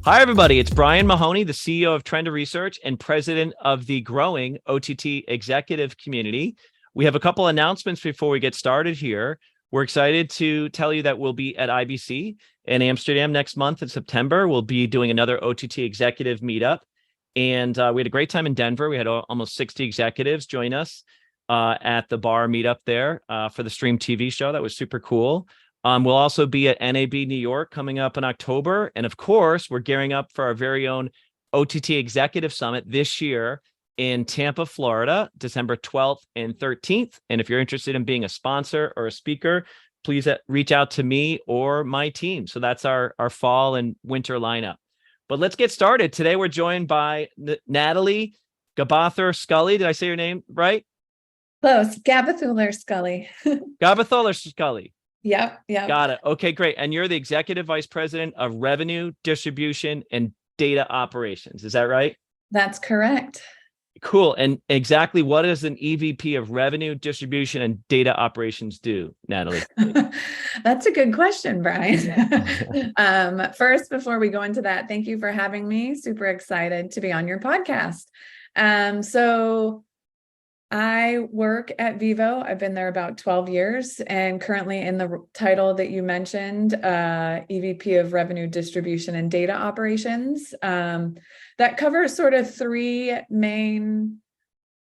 Hi, everybody. It's Brian Mahoney, the CEO of Trend Research and president of the growing OTT executive community. We have a couple announcements before we get started here. We're excited to tell you that we'll be at IBC in Amsterdam next month in September. We'll be doing another OTT executive meetup. And we had a great time in Denver. We had almost 60 executives join us at the bar meetup there for the Stream TV show. That was super cool. We'll also be at NAB New York coming up in October. And of course, we're gearing up for our very own OTT Executive Summit this year in Tampa, Florida, December 12th and 13th. And if you're interested in being a sponsor or a speaker, please reach out to me or my team. So that's our fall and winter lineup. But let's get started. Today, we're joined by Natalie Gabathuler Scully. Did I say your name right? Close. Gabathuler Scully. Gabathuler Scully. Yep. Got it. Okay, great. And you're the Executive Vice President of Revenue, Distribution, and Data Operations. Is that right? That's correct. Cool. And exactly what does an EVP of Revenue, Distribution, and Data Operations do, Natalie? That's a good question, Brian. First, before we go into that, thank you for having me. Super excited to be on your podcast. So I work at Vevo. I've been there about 12 years and currently in the title that you mentioned, EVP of Revenue Distribution and Data Operations. That covers sort of three main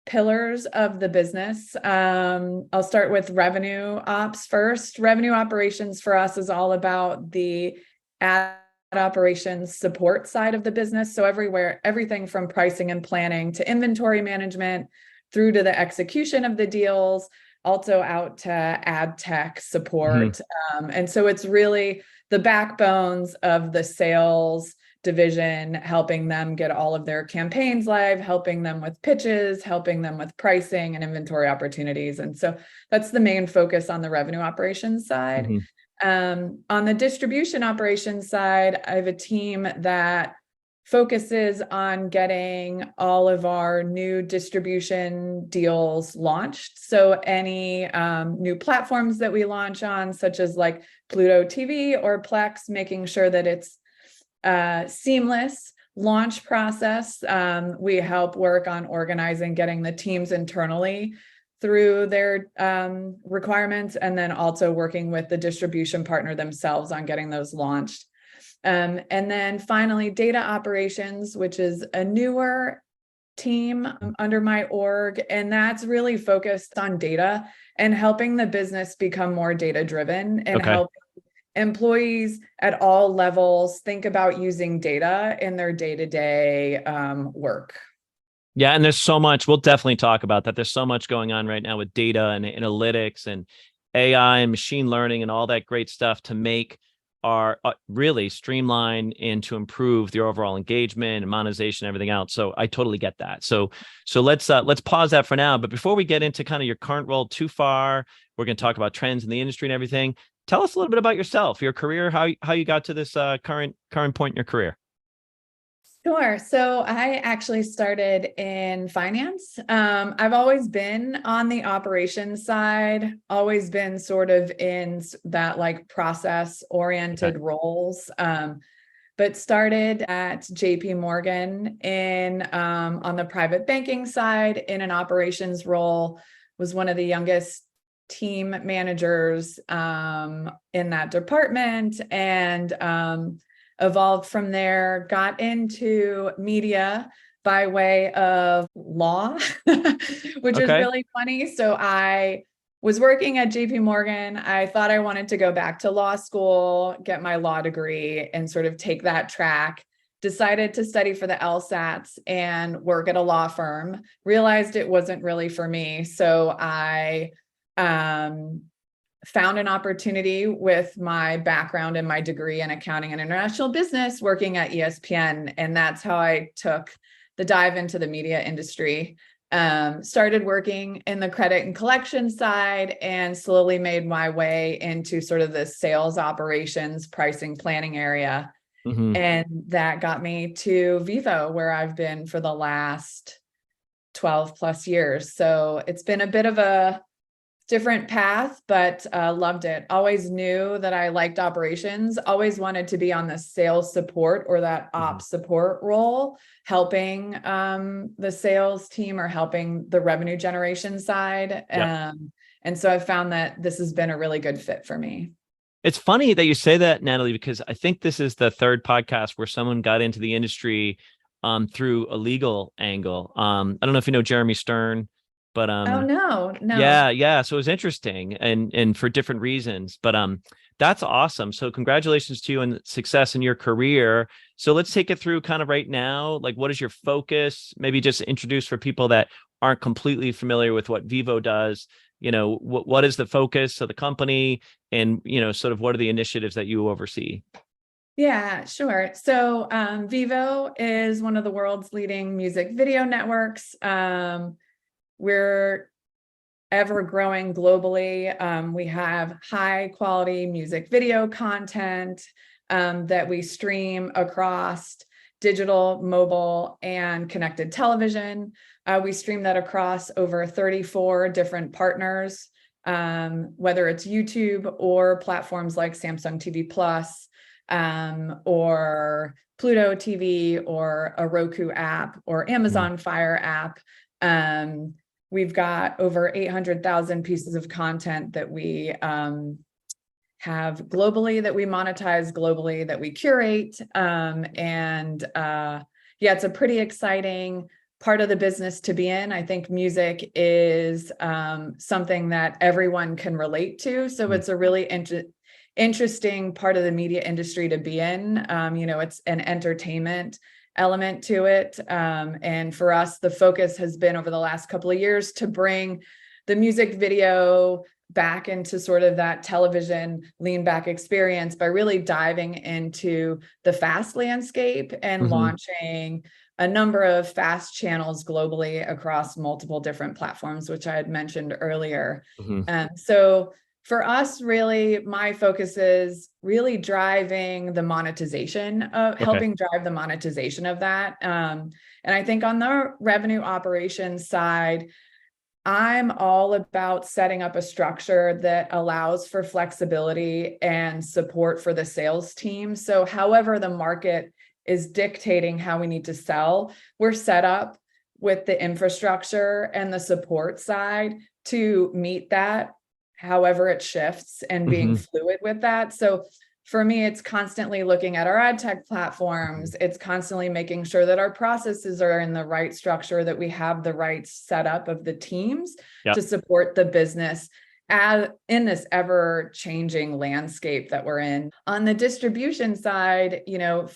pillars of the business. I'll start with revenue ops first. Revenue operations for us is all about the ad operations support side of the business. So everything from pricing and planning to inventory management, through to the execution of the deals, also out to ad tech support. And so it's really the backbones of the sales division, helping them get all of their campaigns live, helping them with pitches, helping them with pricing and inventory opportunities. And so that's the main focus on the revenue operations side. On the distribution operations side, I have a team that focuses on getting all of our new distribution deals launched. So any new platforms that we launch on, such as like Pluto TV or Plex, making sure that it's seamless launch process. We help work on organizing, getting the teams internally through their requirements, and then also working with the distribution partner themselves on getting those launched. And then finally, data operations, which is a newer team under my org. And that's really focused on data and helping the business become more data driven and helping employees at all levels think about using data in their day-to-day work. Yeah, and there's so much. We'll definitely talk about that. There's so much going on right now with data and analytics and AI and machine learning and all that great stuff to make are really streamlined and to improve the overall engagement and monetization, and everything else. So I totally get that. So let's pause that for now. But before we get into kind of your current role too far, we're going to talk about trends in the industry and everything. Tell us a little bit about yourself, your career, how you got to this current point in your career. Sure. So I actually started in finance. I've always been on the operations side, always been sort of in that like process oriented roles. But started at JP Morgan on the private banking side in an operations role, was one of the youngest team managers in that department, and evolved from there, got into media by way of law, which is really funny. So I was working at JP Morgan. I thought I wanted to go back to law school, get my law degree, and sort of take that track. Decided to study for the LSATs and work at a law firm. Realized it wasn't really for me. So I found an opportunity with my background and my degree in accounting and international business working at ESPN. And that's how I took the dive into the media industry. Started working in the credit and collection side and slowly made my way into sort of the sales operations, pricing, planning area. And that got me to Vevo, where I've been for the last 12 plus years. So it's been a bit of a different path, but loved it. Always knew that I liked operations, always wanted to be on the sales support or that ops support role, helping the sales team or helping the revenue generation side. And so I found that this has been a really good fit for me. It's funny that you say that, Natalie, because I think this is the third podcast where someone got into the industry through a legal angle. I don't know if you know Jeremy Stern, but Oh, no. yeah. So it was interesting and for different reasons, but that's awesome. So congratulations to you and success in your career. So let's take it through kind of right now. Like, what is your focus? Maybe just introduce for people that aren't completely familiar with what Vevo does. What is the focus of the company, and sort of what are the initiatives that you oversee? Yeah, sure. So Vevo is one of the world's leading music video networks. We're ever growing globally. We have high quality music video content that we stream across digital, mobile, and connected television. We stream that across over 34 different partners, whether it's YouTube or platforms like Samsung TV Plus, or Pluto TV, or a Roku app, or Amazon Fire app. We've got over 800,000 pieces of content that we have globally, that we monetize globally, that we curate. It's a pretty exciting part of the business to be in. I think music is something that everyone can relate to. So it's a really interesting part of the media industry to be in. It's an entertainment element to it. And for us, the focus has been over the last couple of years to bring the music video back into sort of that television lean back experience by really diving into the FAST landscape and launching a number of FAST channels globally across multiple different platforms, which I had mentioned earlier. So for us, really, my focus is really driving the monetization of helping drive the monetization of that. And I think on the revenue operations side, I'm all about setting up a structure that allows for flexibility and support for the sales team. So however the market is dictating how we need to sell, we're set up with the infrastructure and the support side to meet that, however it shifts, and being fluid with that. So for me, it's constantly looking at our ad tech platforms. It's constantly making sure that our processes are in the right structure, that we have the right setup of the teams to support the business in this ever changing landscape that we're in. On the distribution side,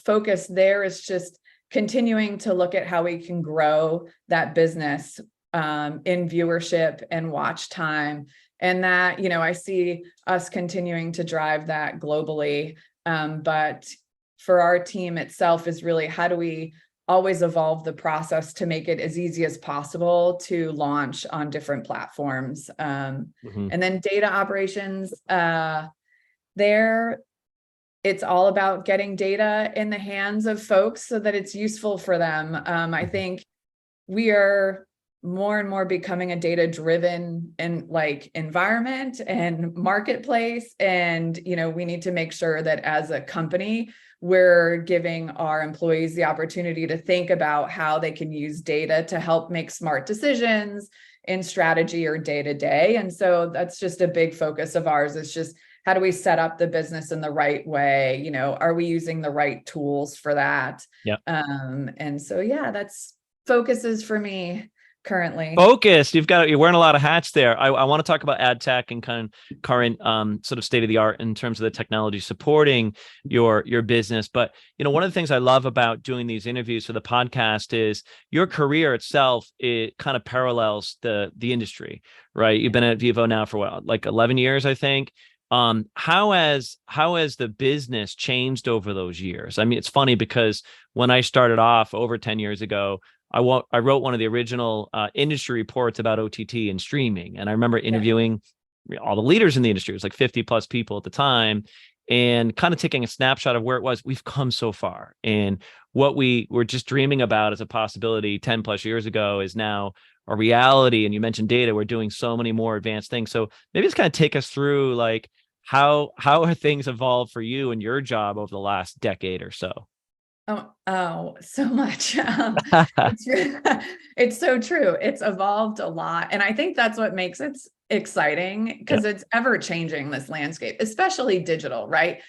focus there is just continuing to look at how we can grow that business in viewership and watch time. And that, I see us continuing to drive that globally. But for our team itself is really, how do we always evolve the process to make it as easy as possible to launch on different platforms. And then data operations, it's all about getting data in the hands of folks so that it's useful for them. I think we are more and more becoming a data-driven environment and marketplace. And, we need to make sure that as a company, we're giving our employees the opportunity to think about how they can use data to help make smart decisions in strategy or day-to-day. And so that's just a big focus of ours. It's just, how do we set up the business in the right way? Are we using the right tools for that? And so, that's focuses for me currently. Focused. You're wearing a lot of hats there. I want to talk about ad tech and kind of current sort of state of the art in terms of the technology supporting your business. But one of the things I love about doing these interviews for the podcast is your career itself. It kind of parallels the industry, right? You've been at Vevo now for what, like 11 years, I think. How has the business changed over those years? I mean, it's funny because when I started off over 10 years ago, I wrote one of the original industry reports about OTT and streaming. And I remember interviewing all the leaders in the industry. It was like 50 plus people at the time, and kind of taking a snapshot of where it was. We've come so far. And what we were just dreaming about as a possibility 10 plus years ago is now a reality. And you mentioned data, we're doing so many more advanced things. So maybe just kind of take us through like how have things evolved for you and your job over the last decade or so? So much. It's, it's so true. It's evolved a lot. And I think that's what makes it exciting, because it's ever changing, this landscape, especially digital, right?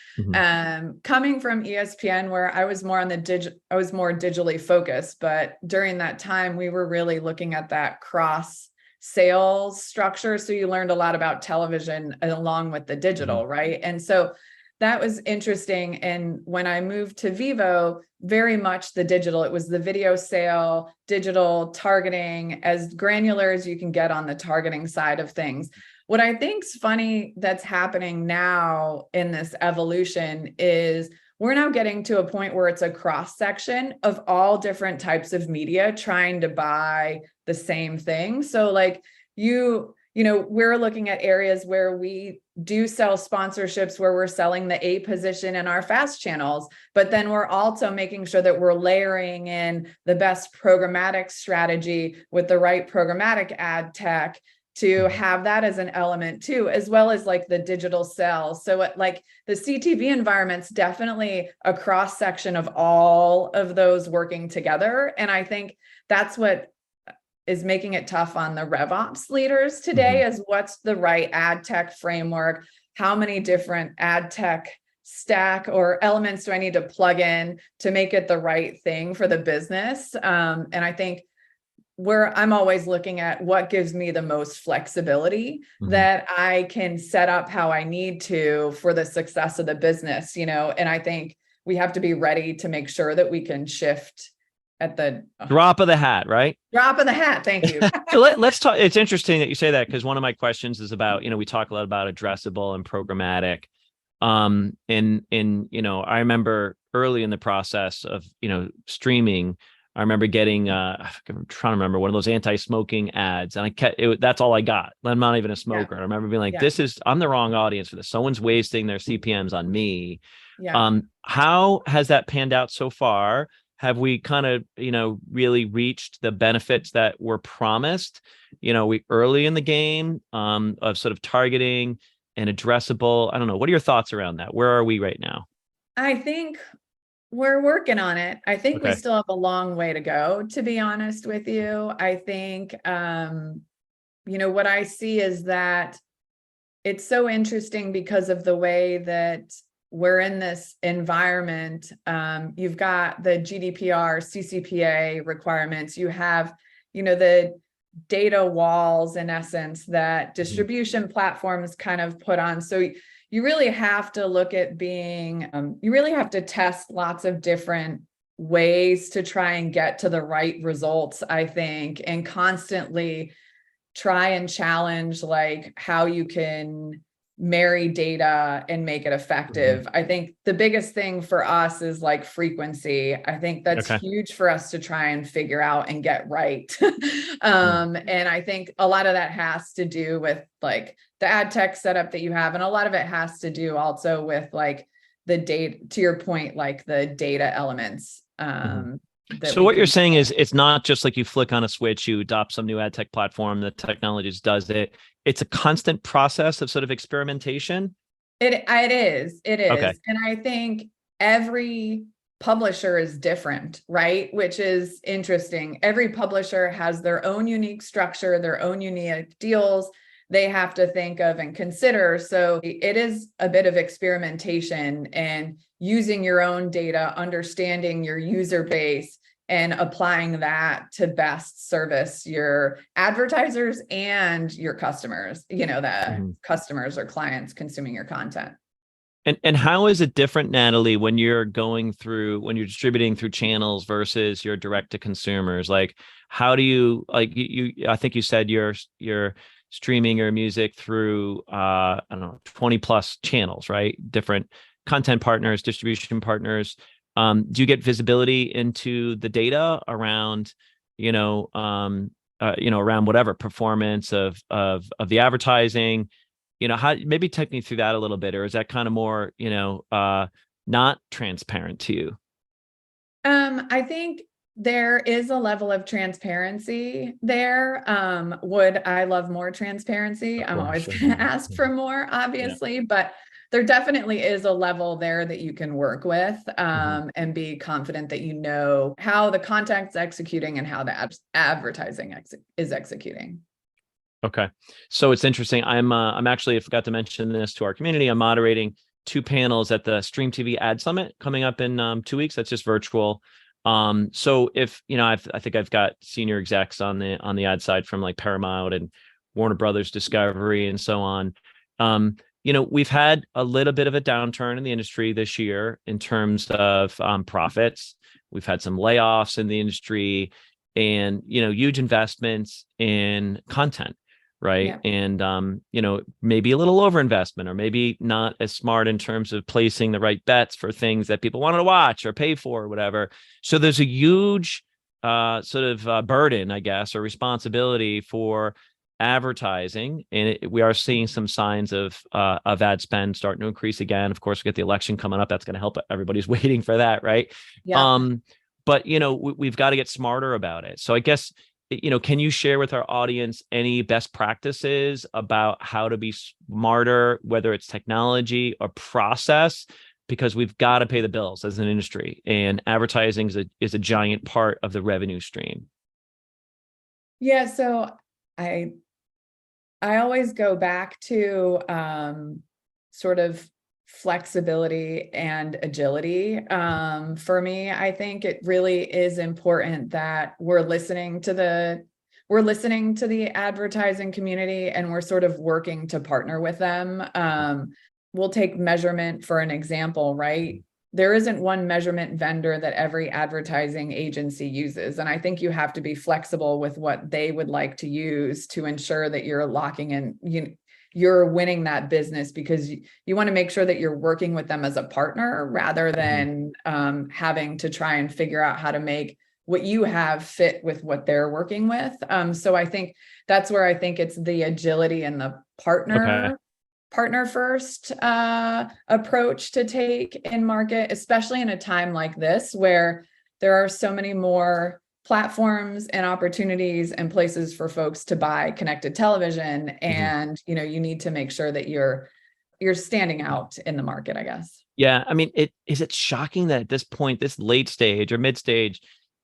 Coming from ESPN, where I was more on I was more digitally focused, but during that time, we were really looking at that cross sales structure. So you learned a lot about television along with the digital, right? And so that was interesting. And when I moved to Vevo, very much the digital, it was the video sale, digital targeting, as granular as you can get on the targeting side of things. What I think's funny that's happening now in this evolution is we're now getting to a point where it's a cross section of all different types of media trying to buy the same thing. So like we're looking at areas where we do sell sponsorships, where we're selling the A position in our fast channels, but then we're also making sure that we're layering in the best programmatic strategy with the right programmatic ad tech to have that as an element too, as well as like the digital sales. So like the CTV environment's definitely a cross section of all of those working together. And I think that's what is making it tough on the RevOps leaders today, is what's the right ad tech framework? How many different ad tech stack or elements do I need to plug in to make it the right thing for the business? And I think I'm always looking at what gives me the most flexibility that I can set up how I need to for the success of the business, and I think we have to be ready to make sure that we can shift at the drop of the hat, right? Drop of the hat. Thank you. So let's talk. It's interesting that you say that, because one of my questions is about, we talk a lot about addressable and programmatic. I remember early in the process of, streaming, I remember getting, I'm trying to remember, one of those anti-smoking ads, and that's all I got. I'm not even a smoker. I remember being like, I'm the wrong audience for this. Someone's wasting their CPMs on me. How has that panned out so far? Have we kind of, really reached the benefits that were promised, we early in the game, of sort of targeting and addressable? I don't know. What are your thoughts around that? Where are we right now? I think we're working on it. I think we still have a long way to go, to be honest with you. I think, what I see is that it's so interesting because of the way that we're in this environment. You've got the GDPR, CCPA requirements. You have, the data walls, in essence, that distribution platforms kind of put on. So you really have to look at you really have to test lots of different ways to try and get to the right results, I think, and constantly try and challenge like how you can marry data and make it effective. I think the biggest thing for us is like frequency. I think that's huge for us to try and figure out and get right. And I think a lot of that has to do with like the ad tech setup that you have. And a lot of it has to do also with like the data, to your point, like the data elements. So what you're saying is it's not just like you flick on a switch, you adopt some new ad tech platform, the technology just does it. It's a constant process of sort of experimentation. It is. Okay. And I think every publisher is different, right? Which is interesting. Every publisher has their own unique structure, their own unique deals they have to think of and consider. So it is a bit of experimentation and using your own data, understanding your user base, and applying that to best service your advertisers and your customers, customers or clients consuming your content. And how is it different, Natalie, when you're distributing through channels versus your direct to consumers? Like, how do you, like I think you said you're streaming your music through, 20 plus channels, right? Different content partners, distribution partners. Do you get visibility into the data around, around whatever performance of the advertising? How, maybe take me through that a little bit, or is that kind of more, not transparent to you? I think There is a level of transparency there. Would I love more transparency? I'm always going to ask for more, obviously, but there definitely is a level there that you can work with, and be confident that you know how the content's executing and how the advertising is executing. Okay. So it's interesting. I'm actually, I forgot to mention this to our community. I'm moderating 2 panels at the Stream TV Ad Summit coming up in 2 weeks. That's just virtual. So if, I think I've got senior execs on the ad side from like Paramount and Warner Brothers Discovery and so on. We've had a little bit of a downturn in the industry this year in terms of profits. We've had some layoffs in the industry and, huge investments in content. Right. Yeah. And, maybe a little overinvestment or maybe not as smart in terms of placing the right bets for things that people wanted to watch or pay for or whatever. So there's a huge burden, I guess, or responsibility for advertising. And we are seeing some signs of ad spend starting to increase again. Of course, we get the election coming up. That's going to help. Everybody's waiting for that. Right. Yeah. But, we've got to get smarter about it. So I guess, can you share with our audience any best practices about how to be smarter, whether it's technology or process, because we've got to pay the bills as an industry, and advertising is a giant part of the revenue stream. Yeah. So I always go back to sort of flexibility and agility. For me, I think it really is important that we're listening to the advertising community, and we're sort of working to partner with them. We'll take measurement for an example, right? There isn't one measurement vendor that every advertising agency uses. And I think you have to be flexible with what they would like to use to ensure that you're locking in, you're winning that business, because you want to make sure that you're working with them as a partner rather than having to try and figure out how to make what you have fit with what they're working with. So I think that's where I think it's the agility and the partner first approach to take in market, especially in a time like this where there are so many more platforms and opportunities and places for folks to buy connected television. And, you need to make sure that you're standing out in the market, I guess. Yeah. I mean, is it shocking that at this point, this late stage or mid stage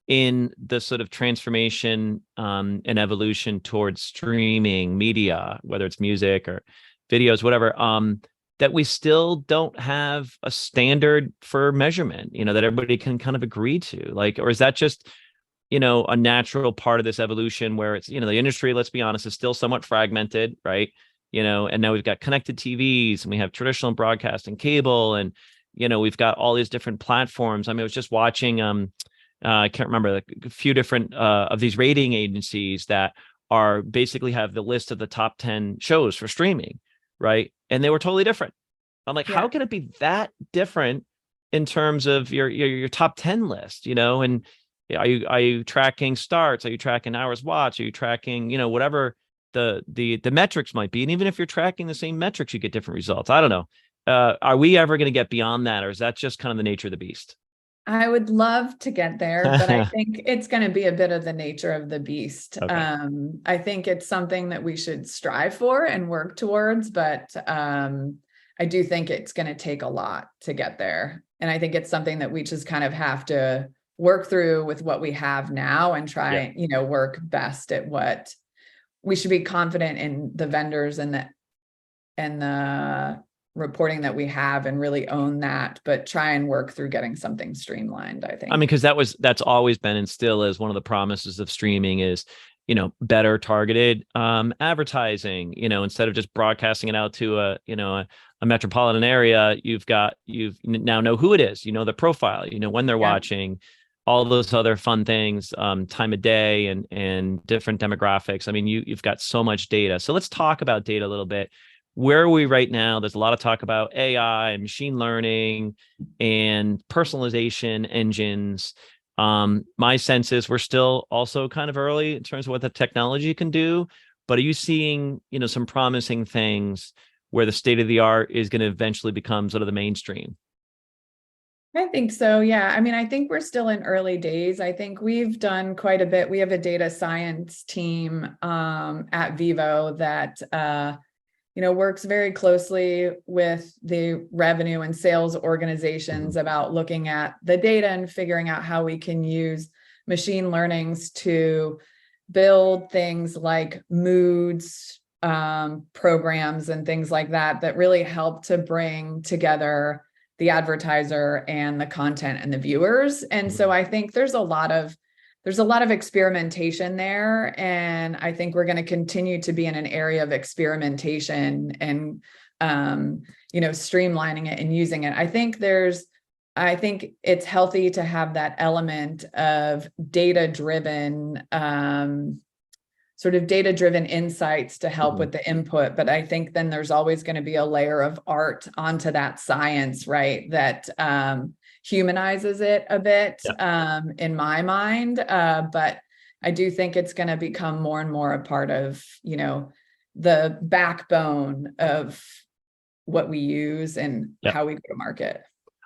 in the sort of transformation and evolution towards streaming media, whether it's music or videos, whatever, that we still don't have a standard for measurement, that everybody can kind of agree to, or is that just, a natural part of this evolution where it's, the industry, let's be honest, is still somewhat fragmented, right? And now we've got connected TVs and we have traditional broadcast and cable, and, we've got all these different platforms. I mean, I was just watching, I can't remember, a few different of these rating agencies that are basically have the list of the top 10 shows for streaming, right? And they were totally different. I'm like, how can it be that different in terms of your top 10 list, and are you tracking starts? Are you tracking hours watched? Are you tracking, whatever the metrics might be? And even if you're tracking the same metrics, you get different results. I don't know. Are we ever going to get beyond that? Or is that just kind of the nature of the beast? I would love to get there, but I think it's going to be a bit of the nature of the beast. Okay. I think it's something that we should strive for and work towards, but I do think it's going to take a lot to get there. And I think it's something that we just kind of have to work through with what we have now and try, work best at what we should be confident in the vendors and the reporting that we have and really own that, but try and work through getting something streamlined, I think. I mean, because that's always been and still is one of the promises of streaming is, better targeted advertising, instead of just broadcasting it out to a metropolitan area, you now know who it is, the profile, when they're watching, all those other fun things, time of day and different demographics. I mean, you've got so much data. So let's talk about data a little bit. Where are we right now? There's a lot of talk about AI and machine learning and personalization engines. My sense is we're still also kind of early in terms of what the technology can do, but are you seeing, some promising things where the state of the art is going to eventually become sort of the mainstream? I think so. Yeah. I mean, I think we're still in early days. I think we've done quite a bit. We have a data science team at Vevo that works very closely with the revenue and sales organizations about looking at the data and figuring out how we can use machine learnings to build things like moods, programs and things like that, that really help to bring together the advertiser and the content and the viewers. And so I think there's a lot of experimentation there. And I think we're going to continue to be in an area of experimentation and, streamlining it and using it. I think it's healthy to have that element of data-driven, sort of data-driven insights to help with the input. But I think then there's always going to be a layer of art onto that science, right? That, humanizes it a bit, in my mind. But I do think it's going to become more and more a part of, the backbone of what we use and how we go to market.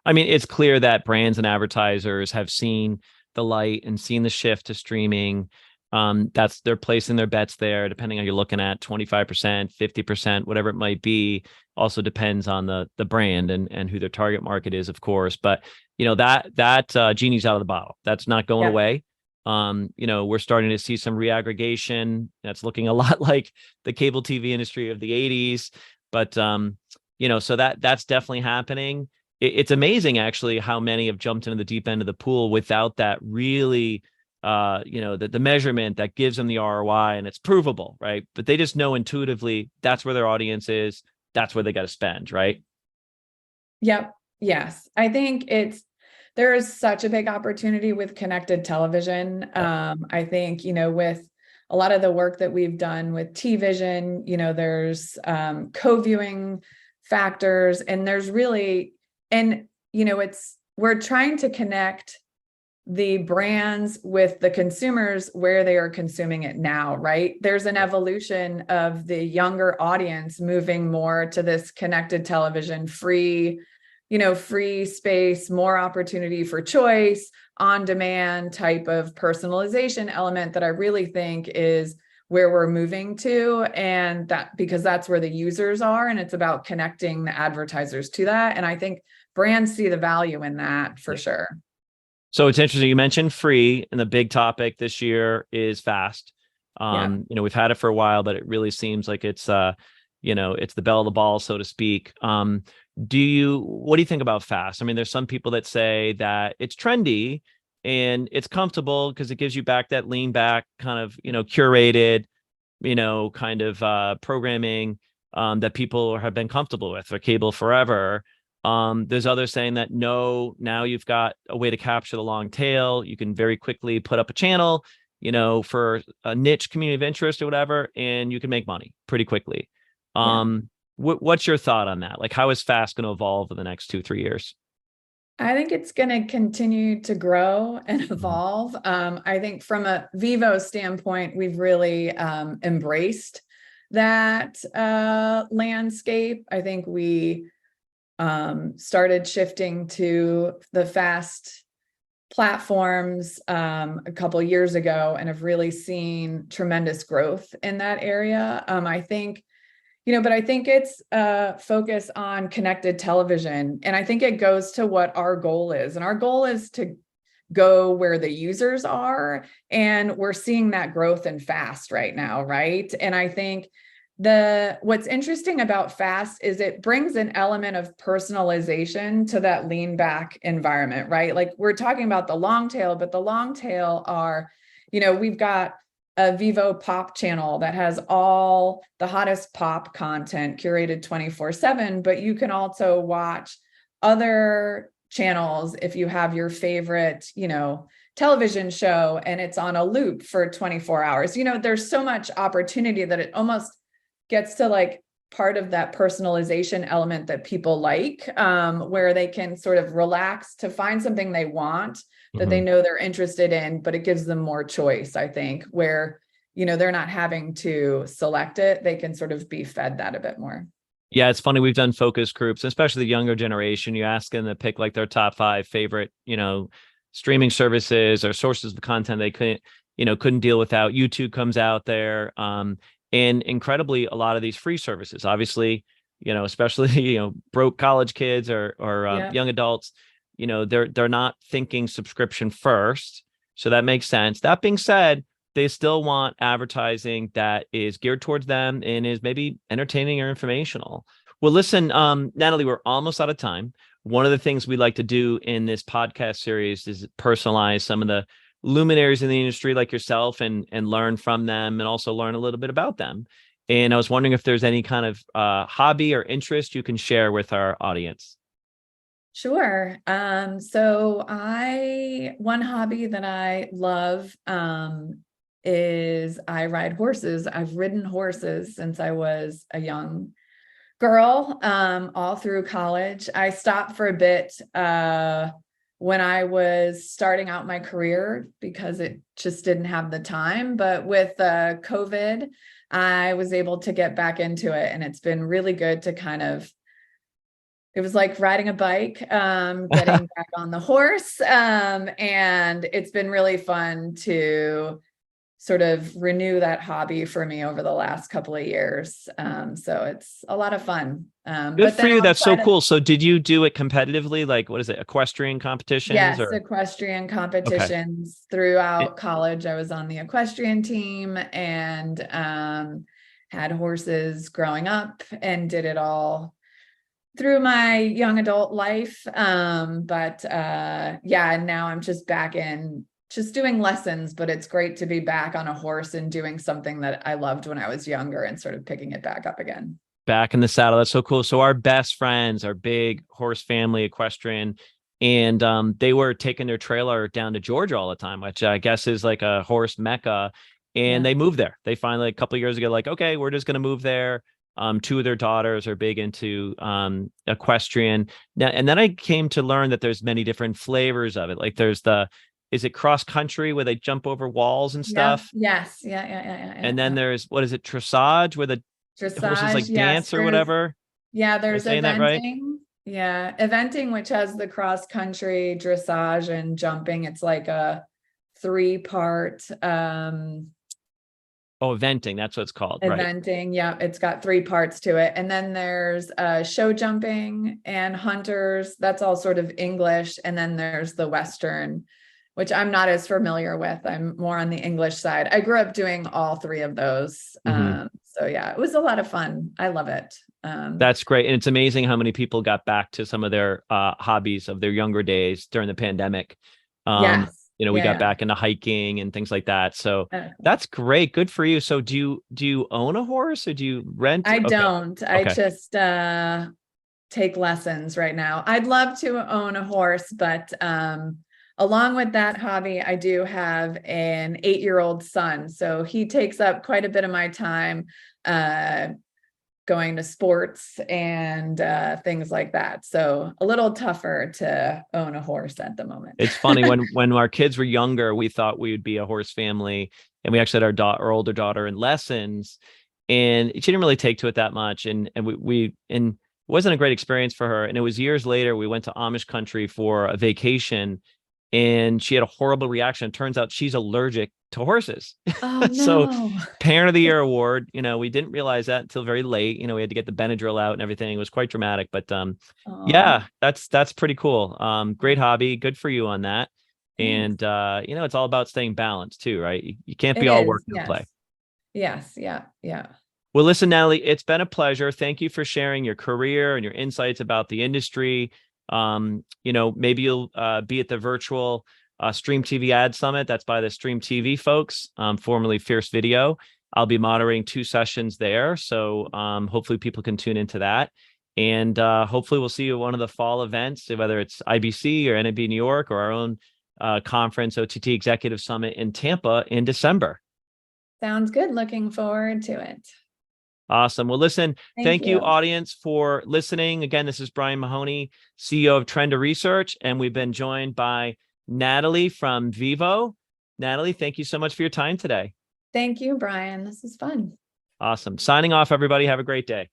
I mean, it's clear that brands and advertisers have seen the light and seen the shift to streaming. They're placing their bets there, depending on you're looking at 25%, 50%, whatever it might be. Also depends on the brand and who their target market is, of course. But that genie's out of the bottle. That's not going away. We're starting to see some reaggregation that's looking a lot like the cable TV industry of the 80s. But so that's definitely happening. It's amazing actually how many have jumped into the deep end of the pool without that really the measurement that gives them the ROI, and it's provable, right? But they just know intuitively that's where their audience is. That's where they got to spend, right? Yep. Yes. I think there is such a big opportunity with connected television. I think, with a lot of the work that we've done with T-Vision, there's co-viewing factors, and there's really, we're trying to connect the brands with the consumers where they are consuming it now, right? There's an evolution of the younger audience moving more to this connected television, free space, more opportunity for choice, on demand type of personalization element that I really think is where we're moving to. And that, because that's where the users are, and it's about connecting the advertisers to that. And I think brands see the value in that for sure. So it's interesting. You mentioned free, and the big topic this year is FAST. We've had it for a while, but it really seems like it's it's the belle of the ball, so to speak. What do you think about FAST? I mean, there's some people that say that it's trendy and it's comfortable because it gives you back that lean back kind of, curated, kind of programming that people have been comfortable with for cable forever. There's others saying that no, now you've got a way to capture the long tail. You can very quickly put up a channel, for a niche community of interest or whatever, and you can make money pretty quickly. What's your thought on that? Like, how is FAST going to evolve in the next 2-3 years? I think it's going to continue to grow and evolve. I think from a Vevo standpoint, we've really embraced that landscape. I think we started shifting to the FAST platforms a couple of years ago and have really seen tremendous growth in that area. I think but I think it's focus on connected television. And I think it goes to what our goal is. And our goal is to go where the users are. And we're seeing that growth in FAST right now, right? And I think what's interesting about FAST is it brings an element of personalization to that lean back environment, right? Like, we're talking about the long tail, but the long tail are, we've got a Vevo pop channel that has all the hottest pop content curated 24/7, but you can also watch other channels if you have your favorite, television show and it's on a loop for 24 hours. There's so much opportunity that it almost gets to like part of that personalization element that people like, where they can sort of relax to find something they want that they know they're interested in, but it gives them more choice, I think, where, they're not having to select it. They can sort of be fed that a bit more. Yeah, it's funny. We've done focus groups, especially the younger generation. You ask them to pick like their top 5 favorite, streaming services or sources of content they couldn't deal without. YouTube comes out there. And incredibly, a lot of these free services, obviously, especially, broke college kids or Yeah. young adults, they're not thinking subscription first. So that makes sense. That being said, they still want advertising that is geared towards them and is maybe entertaining or informational. Well, listen, Natalie, we're almost out of time. One of the things we like to do in this podcast series is personalize some of the luminaries in the industry like yourself and learn from them and also learn a little bit about them. And I was wondering if there's any kind of hobby or interest you can share with our audience. Sure. So one hobby that I love, is I ride horses. I've ridden horses since I was a young girl, all through college. I stopped for a bit, when I was starting out my career because it just didn't have the time. But with COVID, I was able to get back into it, and it's been really good to it was like riding a bike, getting back on the horse. And it's been really fun to sort of renew that hobby for me over the last couple of years. So it's a lot of fun. Good But for then you. That's so outside of, cool. So did you do it competitively? Like, what is it? Equestrian competitions yes, or? equestrian Okay. competitions It- throughout college. I was on the equestrian team and had horses growing up and did it all through my young adult life. But yeah, and now I'm just back in just doing lessons, but it's great to be back on a horse and doing something that I loved when I was younger and sort of picking it back up again. Back in the saddle. That's so cool. So our best friends are big horse family, equestrian, and they were taking their trailer down to Georgia all the time, which I guess is like a horse mecca. And Yeah. they moved there. They finally a couple of years ago, like, okay, we're just going to move there. Two of their daughters are big into equestrian. Now, and then I came to learn that there's many different flavors of it. Like there's is it cross country where they jump over walls and Yeah. stuff? Yes. Yeah. And then there's, what is it, dressage where the horses Dressage. like Yes. dance or whatever? Am I There's saying that right? eventing. Yeah. Eventing, which has the cross country, dressage, and jumping. It's like a 3-part Oh, eventing. That's what it's called. Right. eventing. Yeah, it's got 3 parts to it. And then there's show jumping and hunters. That's all sort of English. And then there's the Western, which I'm not as familiar with. I'm more on the English side. I grew up doing all 3 of those. Mhm. So yeah, it was a lot of fun. I love it. That's great. And it's amazing how many people got back to some of their hobbies of their younger days during the pandemic. Um, Yes. we got Yeah. back into hiking and things like that. So Yeah. that's great. Good for you. So do you own a horse or do you rent? I Okay. don't. I Okay. just take lessons right now. I'd love to own a horse, but along with that hobby, I do have an 8-year-old son. So he takes up quite a bit of my time going to sports and things like that. So a little tougher to own a horse at the moment. It's funny when our kids were younger, we thought we would be a horse family, and we actually had our older daughter in lessons, and she didn't really take to it that much, and it wasn't a great experience for her. And it was years later we went to Amish country for a vacation, and she had a horrible reaction. It turns out she's allergic to horses. Oh So no. Parent of the Year award, we didn't realize that until very late. We had to get the Benadryl out and everything. It was quite dramatic, but Oh, yeah, that's pretty cool. Great hobby. Good for you on that. thanks. And it's all about staying balanced too, right? You can't It be all is. work, no play. Yes. Yes. Yeah. Well, listen, Natalie, it's been a pleasure. Thank you for sharing your career and your insights about the industry. Maybe you'll be at the virtual Stream TV Ad Summit. That's by the Stream TV folks, formerly Fierce Video. I'll be moderating 2 sessions there. So hopefully people can tune into that. And hopefully we'll see you at one of the fall events, whether it's IBC or NAB New York or our own conference, OTT Executive Summit in Tampa in December. Sounds good. Looking forward to it. Awesome. Well, listen, Thank thank you, you. audience, for listening. Again, this is Brian Mahoney, CEO of Trend Research, and we've been joined by Natalie from Vevo. Natalie, thank you so much for your time today. Thank you, Brian. This is fun. Awesome. Signing off, everybody. Have a great day.